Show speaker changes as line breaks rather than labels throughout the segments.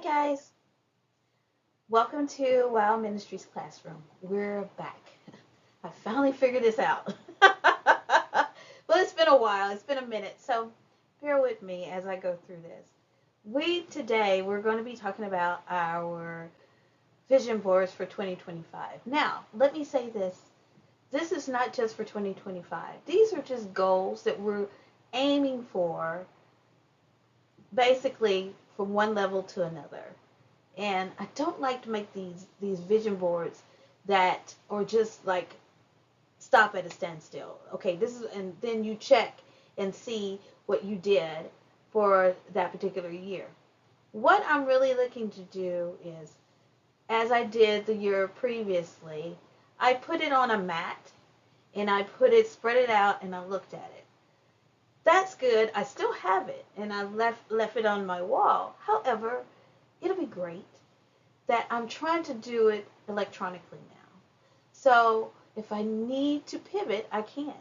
guys, welcome to WoW Ministries Classroom. We're back. I finally figured this out. Well, it's been a while. It's been a minute, so bear with me as I go through this. Today we're going to be talking about our vision boards for 2025. Now, let me say this. This is not just for 2025. These are just goals that we're aiming for, basically from one level to another. And I don't like to make these vision boards that are just like stop at a standstill. Okay, this is, and then you check and see what you did for that particular year. What I'm really looking to do is, as I did the year previously, I put it on a mat and I spread it out, and I looked at it. That's good. I still have it, and I left it on my wall. However, it'll be great that I'm trying to do it electronically now. So if I need to pivot, I can.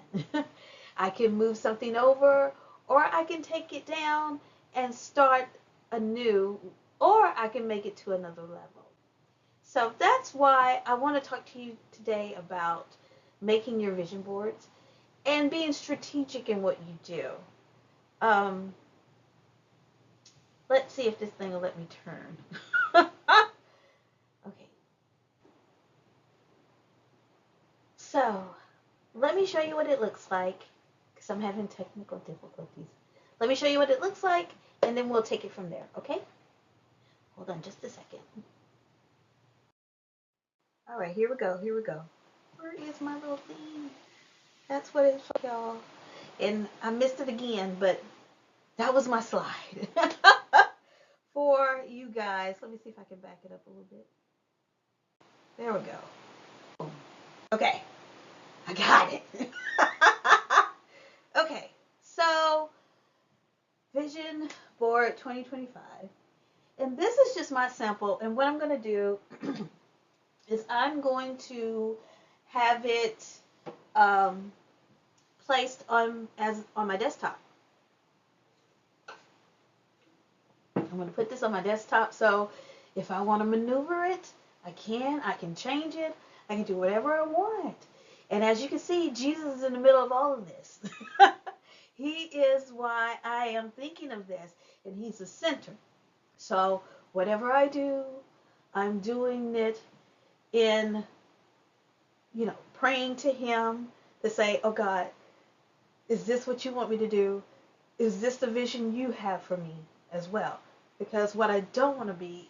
I can move something over, or I can take it down and start anew, or I can make it to another level. So that's why I want to talk to you today about making your vision boards and being strategic in what you do. Let's see if this thing will let me turn. Okay. So, let me show you what it looks like, because I'm having technical difficulties. Let me show you what it looks like, and then we'll take it from there, okay? Hold on just a second. All right, here we go. Where is my little thing? That's what it's for, y'all. And I missed it again, but that was my slide for you guys. Let me see if I can back it up a little bit. There we go. Okay, I got it. Okay, so Vision Board 2025. And this is just my sample. And what I'm going to do is I'm going to have it placed on my desktop. I'm going to put this on my desktop, so if I want to maneuver it, I can change it, I can do whatever I want. And as you can see, Jesus is in the middle of all of this. He is why I am thinking of this, and he's the center. So whatever I do, I'm doing it in, praying to him to say, oh God, is this what you want me to do? Is this the vision you have for me as well? Because what I don't want to be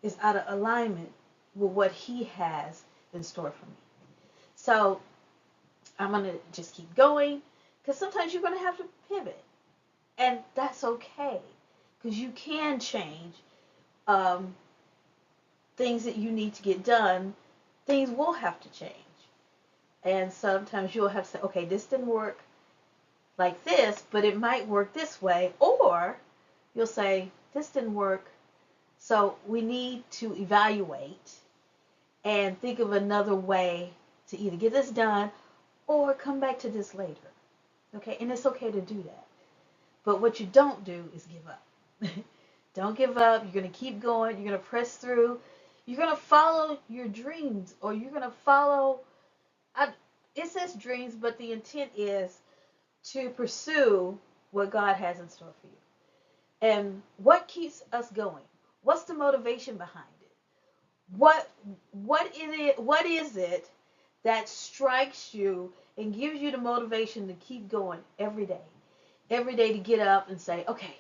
is out of alignment with what he has in store for me. So I'm going to just keep going, because sometimes you're going to have to pivot. And that's okay, because you can change things that you need to get done. Things will have to change. And sometimes you'll have to say, okay, this didn't work like this, but it might work this way. Or you'll say, this didn't work, so we need to evaluate and think of another way to either get this done or come back to this later. Okay, and it's okay to do that. But what you don't do is give up. Don't give up. You're going to keep going. You're going to press through. You're going to follow your dreams, or you're going to follow, it says dreams, but the intent is to pursue what God has in store for you. And what keeps us going? What's the motivation behind it? What is it that strikes you and gives you the motivation to keep going every day? Every day to get up and say, okay,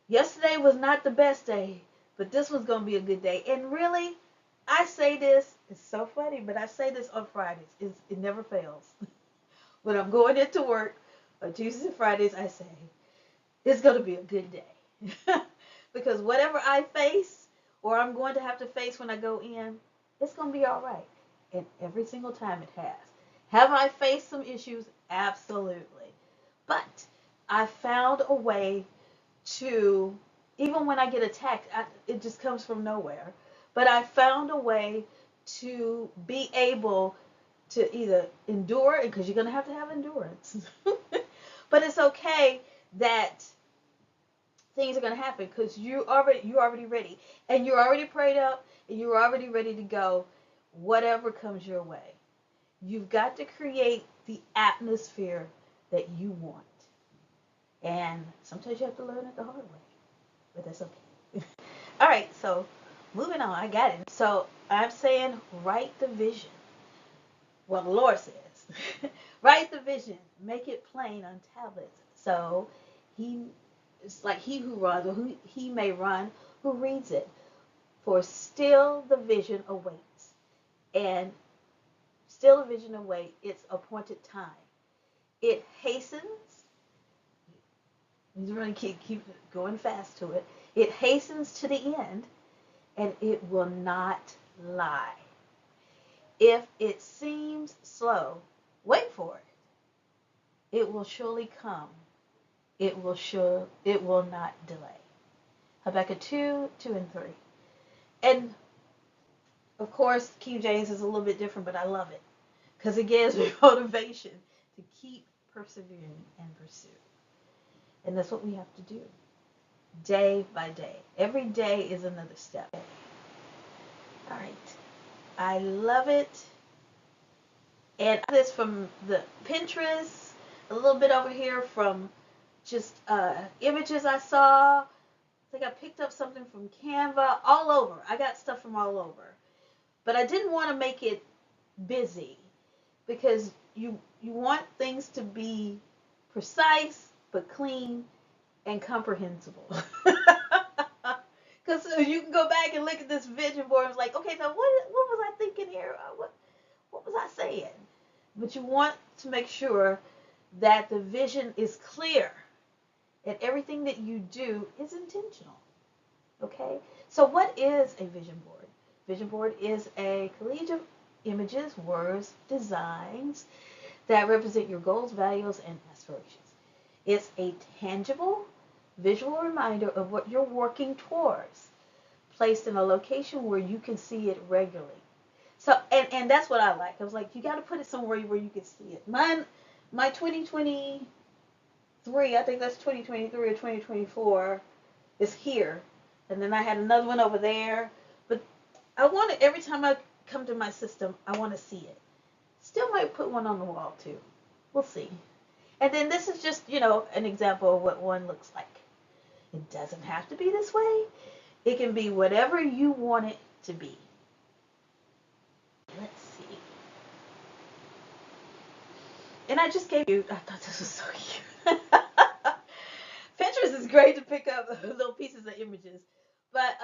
yesterday was not the best day, but this was going to be a good day. And really, I say this, it's so funny, but I say this on Fridays. It never fails. When I'm going into work on Tuesdays and Fridays, I say, it's going to be a good day. Because whatever I face, or I'm going to have to face when I go in, it's going to be all right. And every single time it has. Have I faced some issues? Absolutely. But I found a way to, even when I get attacked, it just comes from nowhere. But I found a way to be able to either endure, because you're going to have endurance. But it's okay that things are going to happen because you're already ready, and you're already prayed up, and you're already ready to go. Whatever comes your way, you've got to create the atmosphere that you want, and sometimes you have to learn it the hard way, but that's okay. All right, so moving on. I got it. So I'm saying write the vision. Well, the Lord says, write the vision, make it plain on tablets. So he, it's like he who runs, or who he may run, who reads it. For still the vision awaits, and still the vision awaits its appointed time. It hastens. He's really keep going fast to it. It hastens to the end, and it will not lie. If it seems slow, wait for it. It will surely come. It will not delay. Habakkuk 2:2 and 3. And of course, King James is a little bit different, but I love it because it gives me motivation to keep persevering and pursue. And that's what we have to do day by day. Every day is another step. All right. I love it. And this from the Pinterest, a little bit over here from just images I saw. I think I picked up something from Canva, all over. I got stuff from all over. But I didn't want to make it busy because you want things to be precise but clean and comprehensible. Because you can go back and look at this vision board and it's like, okay, so what was I thinking here? What was I saying? But you want to make sure that the vision is clear and everything that you do is intentional. Okay? So what is a vision board? Vision board is a collage of images, words, designs that represent your goals, values, and aspirations. It's a tangible, visual reminder of what you're working towards, placed in a location where you can see it regularly. So, and that's what I like. I was like, you got to put it somewhere where you can see it. My 2023, I think that's 2023 or 2024, is here. And then I had another one over there. But I want it, every time I come to my system, I want to see it. Still might put one on the wall too. We'll see. And then this is just, an example of what one looks like. It doesn't have to be this way. It can be whatever you want it to be. Let's see. And I just gave you, I thought this was so cute. Pinterest is great to pick up little pieces of images. But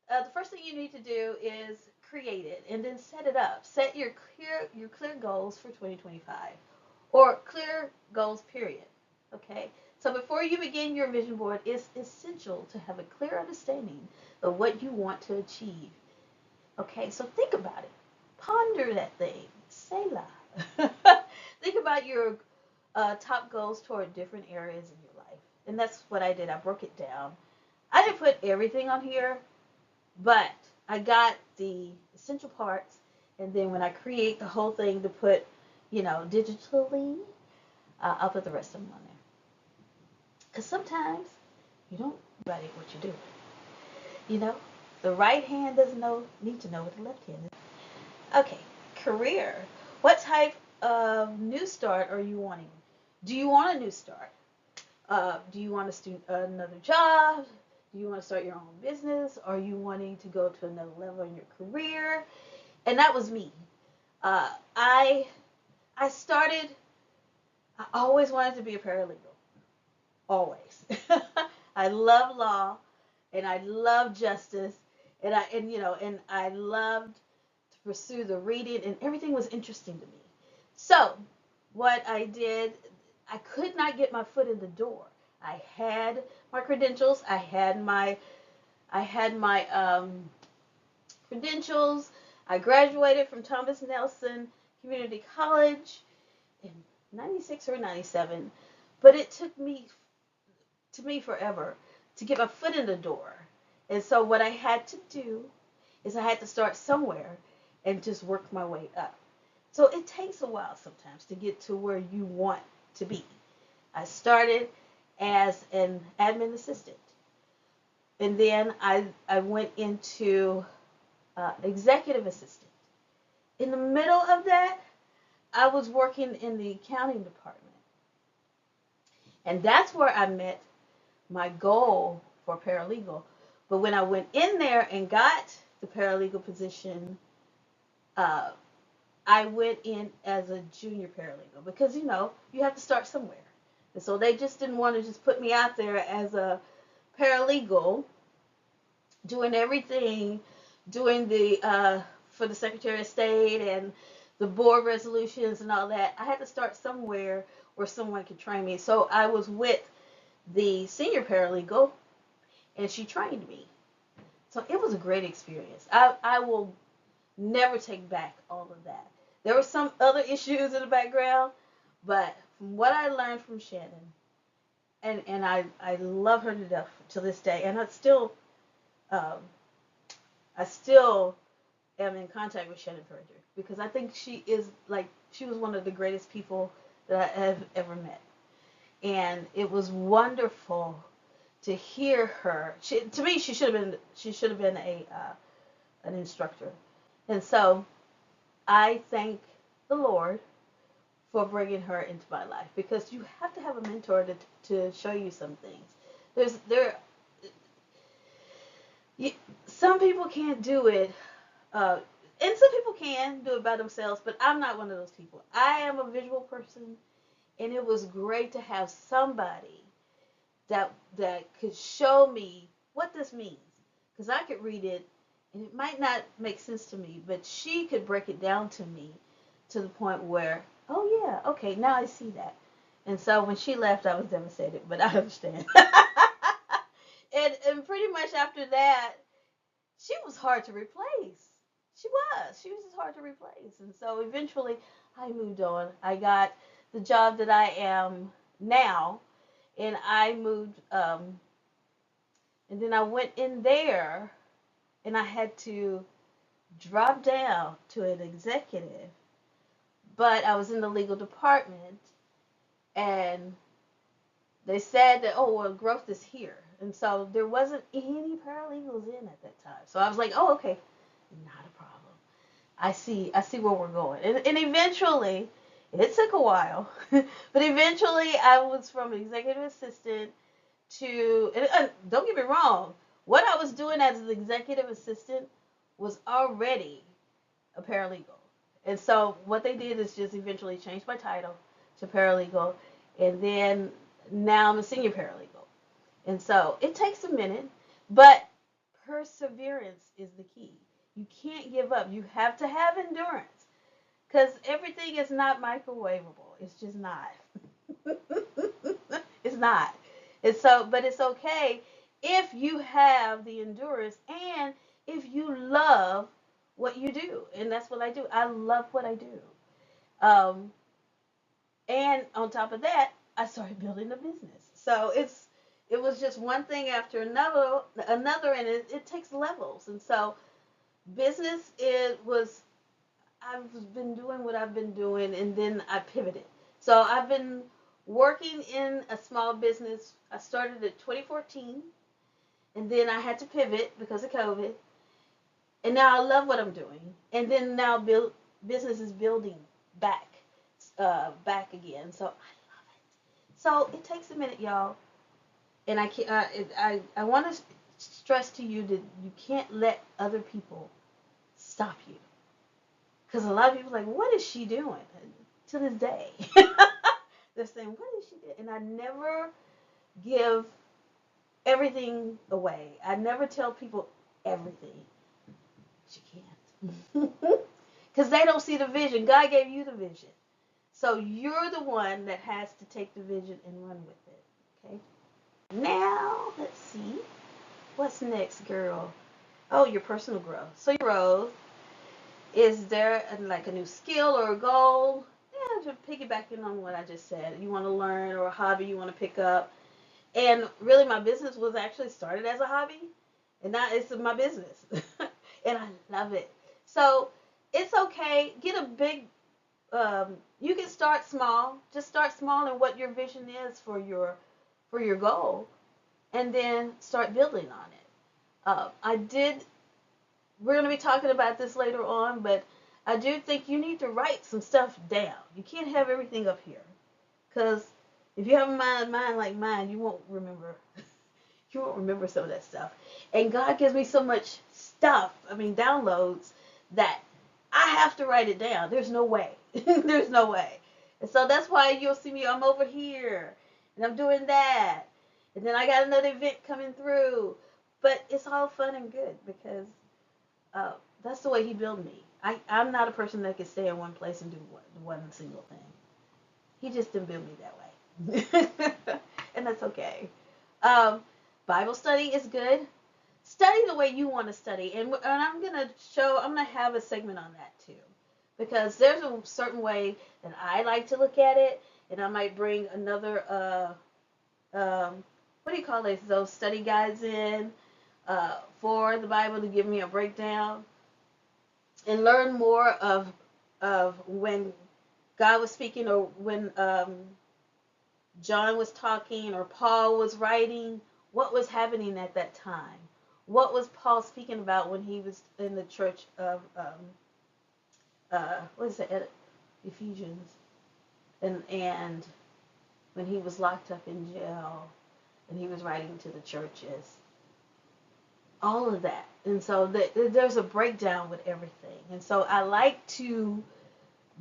the first thing you need to do is create it and then set it up. Set your clear goals for 2025. Or clear goals, period. Okay? So before you begin your vision board, it's essential to have a clear understanding of what you want to achieve. Okay? So think about it. Ponder that thing. Selah. Think about your top goals toward different areas in your life. And that's what I did. I broke it down. I didn't put everything on here, but I got the essential parts. And then when I create the whole thing to put, digitally, I'll put the rest of them on there. Because sometimes you don't write what you're doing. The right hand doesn't need to know what the left hand is. Okay, career. What type of new start are you wanting? Do you want a new start? Do you want to another job? Do you want to start your own business? Are you wanting to go to another level in your career? And that was me. I always wanted to be a paralegal. Always. I love law, and I love justice, and I loved to pursue the reading, and everything was interesting to me. So what I did, I could not get my foot in the door. I had my credentials. I had my credentials. I graduated from Thomas Nelson Community College in 96 or 97, but it took me forever to get my foot in the door. And so what I had to do is I had to start somewhere and just work my way up. So it takes a while sometimes to get to where you want to be. I started as an admin assistant. And then I went into executive assistant. In the middle of that, I was working in the accounting department. And that's where I met my goal for paralegal. But when I went in there and got the paralegal position, uh, I went in as a junior paralegal because, you have to start somewhere. And so they just didn't want to just put me out there as a paralegal doing everything, doing for the Secretary of State and the board resolutions and all that. I had to start somewhere where someone could train me. So I was with the senior paralegal, and she trained me. So it was a great experience. I will never take back all of that. There were some other issues in the background, but from what I learned from Shannon, and I love her to death to this day, and um, I still am in contact with Shannon Frederick because I think she was one of the greatest people that I have ever met. And it was wonderful to hear her. To me, she should have been an instructor. And so I thank the Lord for bringing her into my life because you have to have a mentor to show you some things. Some people can't do it, and some people can do it by themselves, but I'm not one of those people. I am a visual person, and it was great to have somebody that could show me what this means, because I could read it, and it might not make sense to me, but she could break it down to me to the point where, oh yeah, okay, now I see that. And so when she left, I was devastated, but I understand. and pretty much after that, she was hard to replace. She was just hard to replace. And so eventually I moved on. I got the job that I am now, and I moved, and then I went in there, and I had to drop down to an executive, but I was in the legal department, and they said that, oh, well, growth is here. And so there wasn't any paralegals in at that time. So I was like, oh, okay, not a problem. I see where we're going. And eventually, it took a while, but eventually I was from executive assistant to, and don't get me wrong, what I was doing as an executive assistant was already a paralegal. And so what they did is just eventually change my title to paralegal, and then now I'm a senior paralegal. And so it takes a minute, but perseverance is the key. You can't give up. You have to have endurance because everything is not microwavable. It's just not. It's not. But it's okay if you have the endurance and if you love what you do. And that's what I do. I love what I do. Um, and on top of that, I started building a business. So it was just one thing after another, and it takes levels. And so business I've been doing what I've been doing, and then I pivoted. So I've been working in a small business. I started in 2014, and then I had to pivot because of COVID. And now I love what I'm doing. And then now business is building back again. So I love it. So it takes a minute, y'all. And I want to stress to you that you can't let other people stop you. Because a lot of people are like, what is she doing? To this day. They're saying, what is she doing? And I never give everything away. I never tell people everything. She can't. Because they don't see the vision. God gave you the vision. So you're the one that has to take the vision and run with it. Okay? Now, let's see. What's next, girl? Oh, your personal growth. So your growth. Is there like a new skill or a goal? Yeah, just piggybacking on what I just said. You want to learn or a hobby you want to pick up. And really my business was actually started as a hobby. And now it's my business. And I love it. So it's okay. Get a big, you can start small. Just start small in what your vision is for your for your goal, and then start building on it. We're going to be talking about this later on, but I do think you need to write some stuff down. You can't have everything up here, because if you have a mind like mine, you won't remember. You won't remember some of that stuff. And God gives me so much stuff, downloads, that I have to write it down. There's no way. There's no way. And so that's why you'll see me, I'm over here, and I'm doing that. And then I got another event coming through. But it's all fun and good, because that's the way he built me. I'm not a person that can stay in one place and do one single thing. He just didn't build me that way. And that's okay. Bible study is good. Study the way you want to study. And I'm going to have a segment on that too. Because there's a certain way that I like to look at it. And I might bring another, what do you call it? Those study guides in for the Bible to give me a breakdown. And learn more of when God was speaking, or when John was talking, or Paul was writing, what was happening at that time. What was Paul speaking about when he was in the church of, what is it, Ephesians, and when he was locked up in jail, and he was writing to the churches. All of that. And so there's a breakdown with everything. And so I like to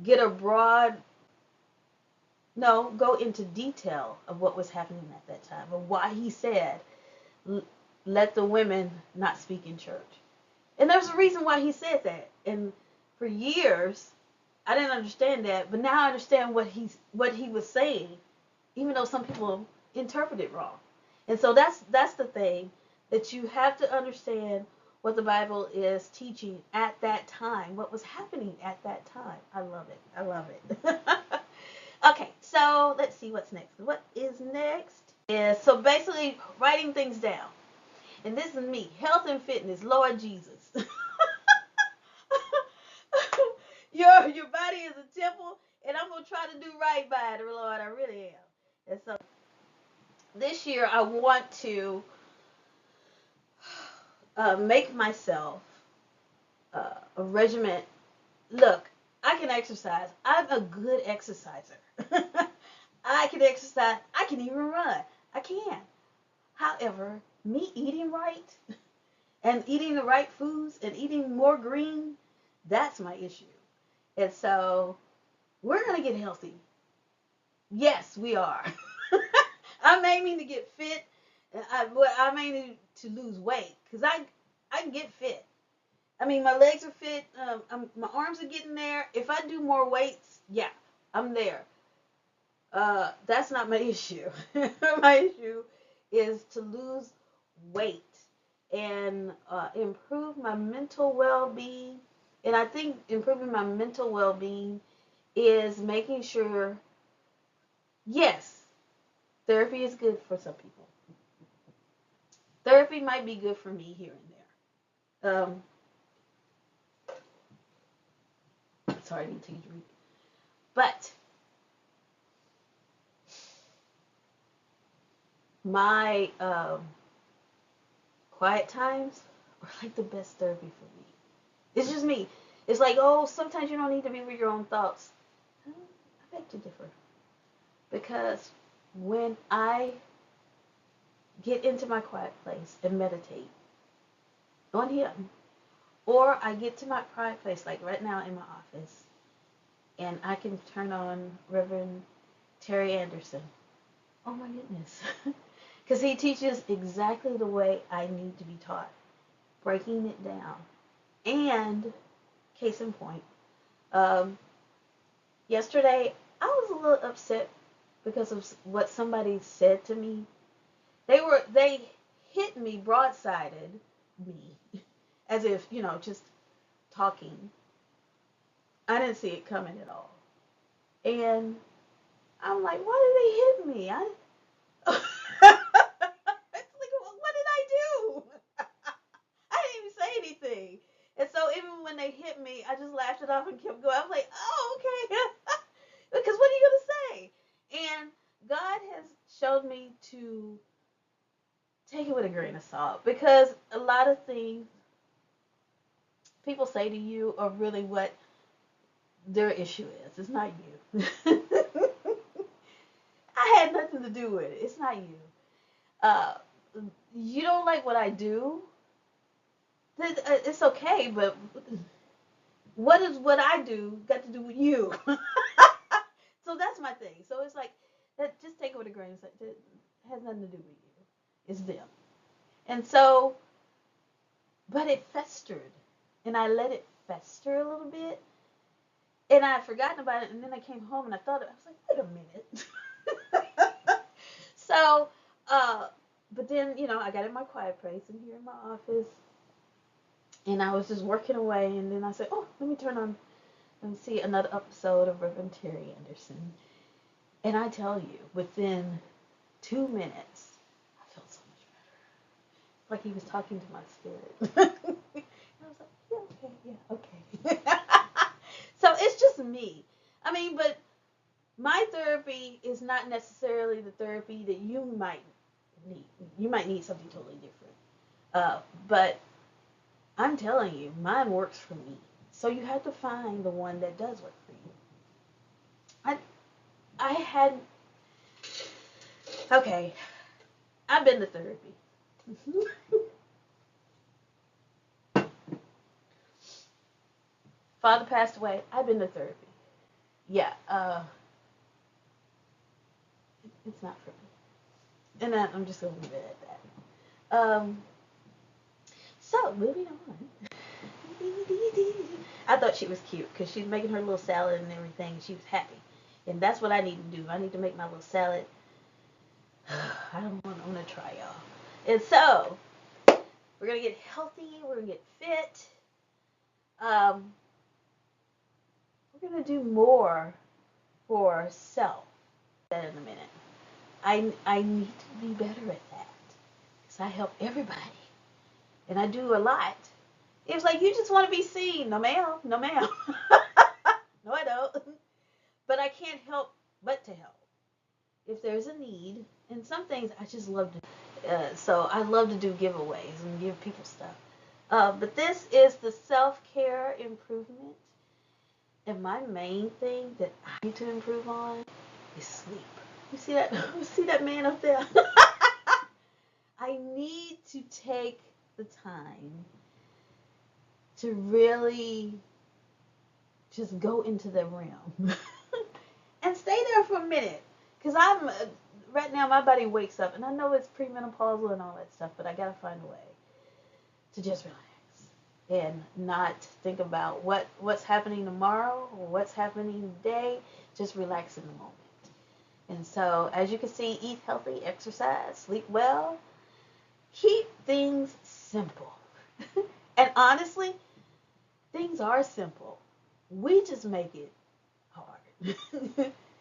get go into detail of what was happening at that time, of why he said, let the women not speak in church. And there's a reason why he said that. And for years, I didn't understand that, but now I understand what he was saying, even though some people interpret it wrong. And so that's the thing, that you have to understand what the Bible is teaching at that time, what was happening at that time. I love it. I love it. Okay, so let's see what's next. What is next is, so basically writing things down. And this is me, health and fitness, Lord Jesus. Your body is a temple, and I'm going to try to do right by it, Lord. I really am. And so this year I want to make myself a regiment. Look, I can exercise. I'm a good exerciser. I can exercise. I can even run. I can. However, me eating right and eating the right foods and eating more green, that's my issue. And so we're going to get healthy. Yes, we are. I'm aiming to get fit. I'm aiming to lose weight, because I can get fit. My legs are fit. My arms are getting there. If I do more weights, yeah, I'm there. That's not my issue. My issue is to lose weight and improve my mental well-being. And I think improving my mental well-being is making sure, yes, therapy is good for some people. Therapy might be good for me here and there. Sorry, I need to drink. But my quiet times are like the best therapy for me. It's just me. It's like, oh, sometimes you don't need to be with your own thoughts. I beg to differ. Because when I get into my quiet place and meditate on Him, or I get to my quiet place, like right now in my office, and I can turn on Reverend Terry Anderson. Oh my goodness. Because he teaches exactly the way I need to be taught. Breaking it down. And, case in point, yesterday I was a little upset because of what somebody said to me. They hit me, broadsided me, as if, just talking. I didn't see it coming at all. And I'm like, why did they hit me? It's like, what did I do? I didn't even say anything. And so even when they hit me, I just laughed it off and kept going. I was like, oh, okay. Because what are you going to say? And God has showed me to take it with a grain of salt, because a lot of things people say to you are really what their issue is. It's not you. I had nothing to do with it. It's not you. Uh, you don't like what I do. It's okay, but what is what I do got to do with you? So that's my thing. So it's like, that, just take it with a grain of salt. It has nothing to do with you. It's them. And so, but it festered, and I let it fester a little bit, and I had forgotten about it, and then I came home and I thought, I was like, wait a minute. So, but then, I got in my quiet place in here in my office, and I was just working away, and then I said, oh, let me turn on and see another episode of Reverend Terry Anderson. And I tell you, within 2 minutes, I felt so much better. Like he was talking to my spirit. And I was like, yeah, okay. So it's just me. I mean, but my therapy is not necessarily the therapy that you might need. You might need something totally different. But I'm telling you, mine works for me. So you have to find the one that does work for you. I had, okay, I've been to therapy. Father passed away. I've been to therapy. Yeah, it's not for me. And I'm just going to leave it at that. So, moving on. I thought she was cute because she's making her little salad and everything. She was happy. And that's what I need to do. I need to make my little salad. I don't want, I'm going to try, y'all. And so, we're going to get healthy. We're going to get fit. We're going to do more for self. That in a minute. I need to be better at that. Because I help everybody. And I do a lot. It was like, you just want to be seen. No, ma'am. No, ma'am. No, I don't. But I can't help but to help. If there's a need. And some things I just love to so I love to do giveaways and give people stuff. But this is the self-care improvement. And my main thing that I need to improve on is sleep. You see that? You see that man up there? I need to take the time to really just go into the realm and stay there for a minute. Because I'm, right now my body wakes up, and I know it's premenopausal and all that stuff, but I got to find a way to just relax and not think about what's happening tomorrow or what's happening today. Just relax in the moment. And so, as you can see, eat healthy, exercise, sleep well, keep things simple. And honestly, things are simple. We just make it hard.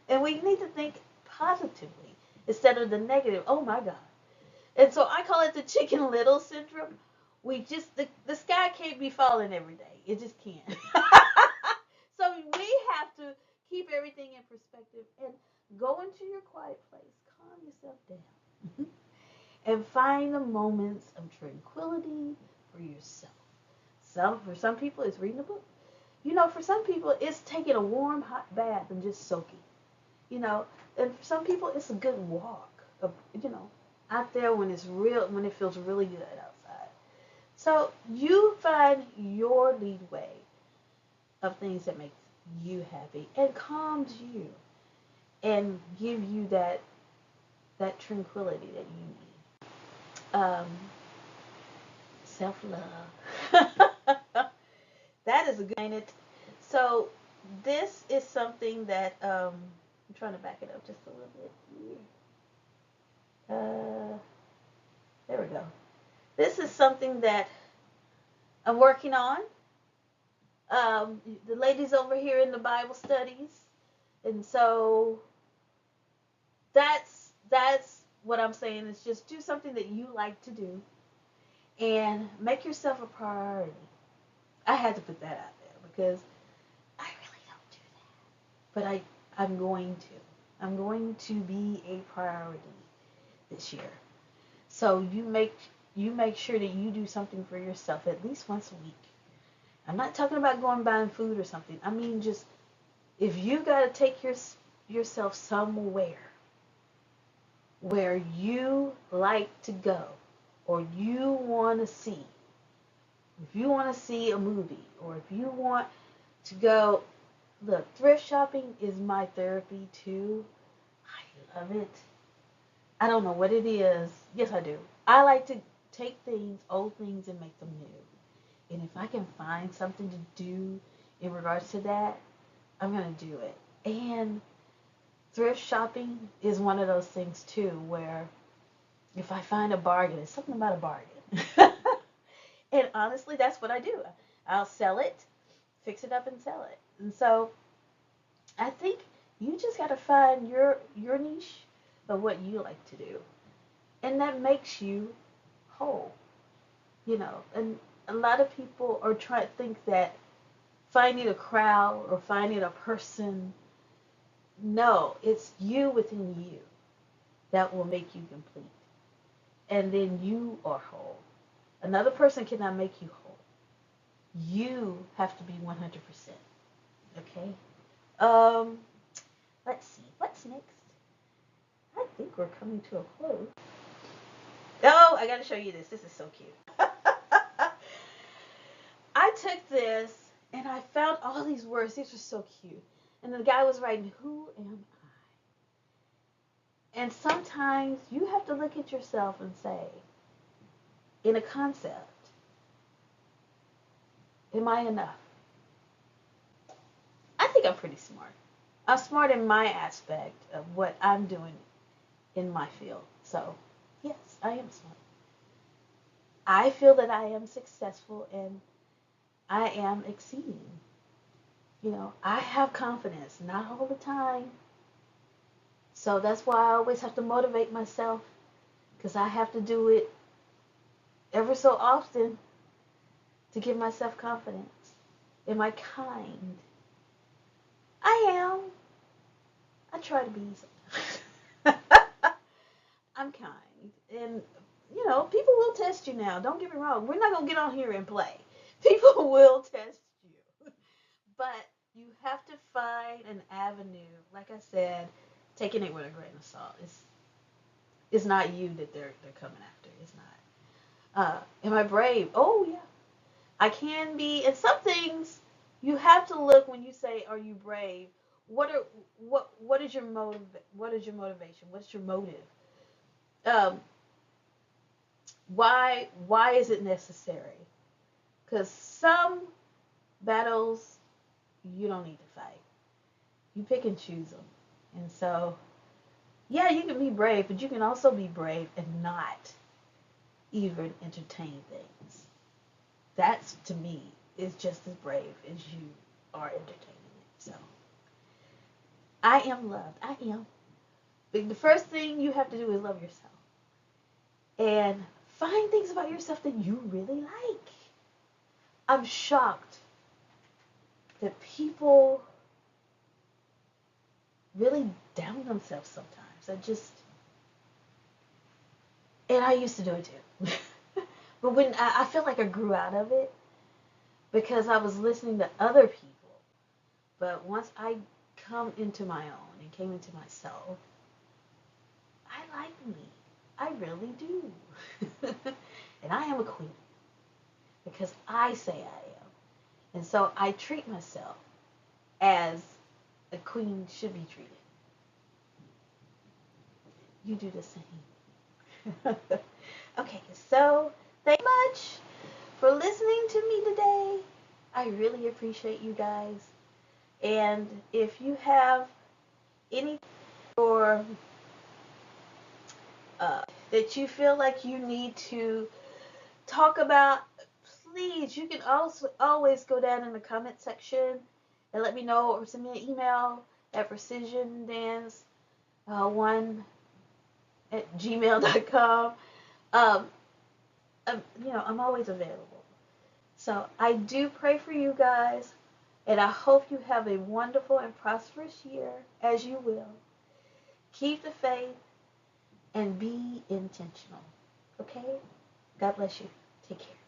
And we need to think positively instead of the negative. Oh my God. And so I call it the Chicken Little syndrome. We just, the sky can't be falling every day. It just can't. So we have to keep everything in perspective and go into your quiet place. Calm yourself down. And find the moments of tranquility for yourself. For some people, it's reading a book. For some people, it's taking a warm, hot bath and just soaking. And for some people, it's a good walk. Out there when it feels really good outside. So you find your lead way of things that make you happy and calms you and give you that tranquility that you need. Self-love. That is a good thing. So this is something that I'm trying to back it up just a little bit here. There we go. This is something that I'm working on. The ladies over here in the Bible studies, and so that's what I'm saying is just do something that you like to do and make yourself a priority. I had to put that out there because I really don't do that. But I'm going to. I'm going to be a priority this year. So you make sure that you do something for yourself at least once a week. I'm not talking about going buying food or something. I mean, just if you got to take yourself somewhere where you like to go or you want to see, if you want to see a movie or if you want to go, look, thrift shopping is my therapy too. I love it. I don't know what it is. Yes, I do. I like to take things, old things, and make them new. And if I can find something to do in regards to that, I'm going to do it. And thrift shopping is one of those things too, where if I find a bargain, it's something about a bargain. And honestly, that's what I do. I'll sell it, fix it up, and sell it. And so I think you just got to find your niche of what you like to do. And that makes you whole, you know. And a lot of people are trying to think that finding a crowd or finding a person, no, it's you within you that will make you complete. And then you are whole. Another person cannot make you whole. You have to be 100%. Okay? Um, let's see. What's next? I think we're coming to a close. Oh, I got to show you this. This is so cute. I took this and I found all these words. These were so cute. And the guy was writing, "Who am I?" And sometimes you have to look at yourself and say, in a concept, am I enough? I think I'm pretty smart. I'm smart in my aspect of what I'm doing in my field. So, yes, I am smart. I feel that I am successful and I am exceeding. You know, I have confidence, not all the time. So that's why I always have to motivate myself because I have to do it ever so often to give myself confidence. Am I kind? I am. I try to be sometimes. I'm kind. And, you know, people will test you now. Don't get me wrong. We're not going to get on here and play. People will test you. But you have to find an avenue. Like I said, taking it with a grain of salt. It's not you that they're coming after. It's not. Am I brave? Oh, yeah. I can be. And some things you have to look when you say, "Are you brave?" What is your motive? What is your motivation? What's your motive? Um, why is it necessary? Because some battles you don't need to fight. You pick and choose them. And so, yeah, you can be brave, but you can also be brave and not even entertain things. That's, to me, is just as brave as you are entertaining it. So, I am loved. I am. But the first thing you have to do is love yourself. And find things about yourself that you really like. I'm shocked that people really down themselves sometimes. And I used to do it too. But when I feel like I grew out of it because I was listening to other people. But once I come into my own and came into myself, I like me. I really do. And I am a queen because I say I am. And so I treat myself as a queen should be treated. You do the same. Okay, so thank you much for listening to me today. I really appreciate you guys. And if you have any or that you feel like you need to talk about, please, you can also always go down in the comment section and let me know or send me an email at precisiondance1@gmail.com. Um, you know, I'm always available. So I do pray for you guys, and I hope you have a wonderful and prosperous year, as you will. Keep the faith, and be intentional. Okay? God bless you. Take care.